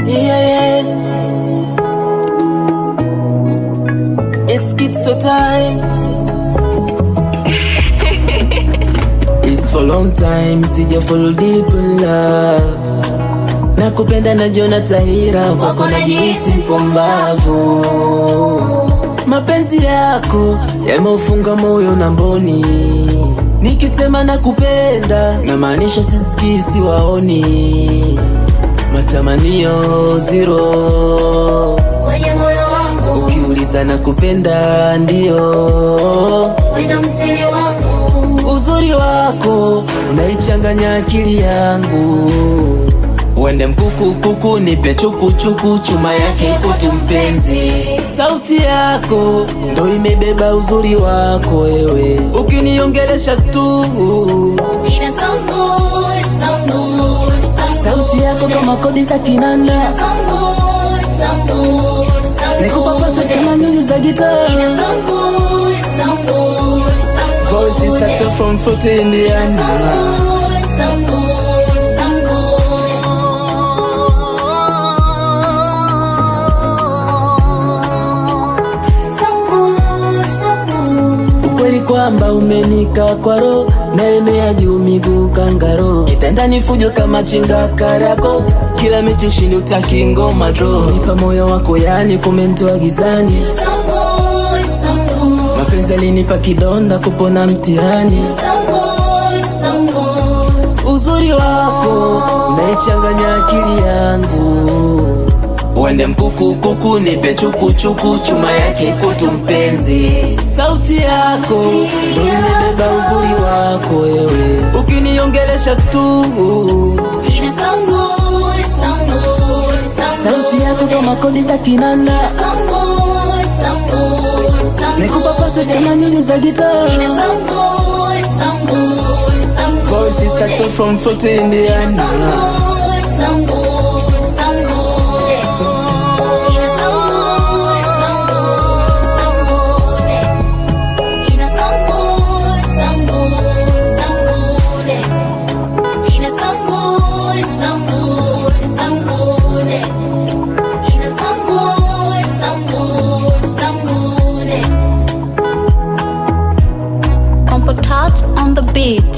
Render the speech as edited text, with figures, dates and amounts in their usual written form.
Yeah, it's Schizo time. It's for long time, sija fall deep in love. Nakupenda najiona tahira, kwako najihisi mpumbavu. Mapenzi yako yameufunga moyo na mboni. Nikisema nakupenda namaanisha sisikii, siwaoni. Matamanio zero kwenye moyo wangu. Ukiuliza nakupenda ndio, wena msiri wangu. Uzuri wako unaichanganya akili yangu. Wende mkuku kuku nipe chuku chuku, chuma yake kutu mpenzi. Sauti yako ndo imebeba uzuri wako wewe, ukiniongelesha tu Ina sound good, sound good, sound good. sauti yako kama kodi za kinanda. Ina sound good, sound good, sound good. Nikupapasa kama nyuzi za gitaa. Ina sound good, sound good, sound good. Voice is success from Fruit Indiana. Sound good, sound good, sound good. Sound good, sound good. Ukweli kwamba umenika kwa roho, na emea juu miguu kangaro. Kitandani fujo kama chinga karako, kila mechi ushindi utaki ngoma draw. Nipa moyo wako yani kumentoa gizani. Sound good, sound good. Mapenzi alinipa kidonda kupona mtihani. Sound good, sound good. Uzuri wako unaichanganya akili yangu. Wende mkuku kuku nipe chuku chuku, chuma yake kutu mpenzi. Sauti yako ndo imebeba uzuri wako wewe, ukiniongelesha tu Ina sound good, sound good, sound good. sauti yako kama kodi za kinanda. Sound good, sound good, sound good. Nikupapasa kama nyuzi za gitaa. Ina sound good, sound good, sound good. Voice is success from Fruit Ina Indiana. sound good, sound good, sound good. Ina sound good, sound good, sound good. Ina sound good, sound good, sound good. Ina sound good, sound good, sound good. Ina sound good, sound good, sound good. Compotat on the beat.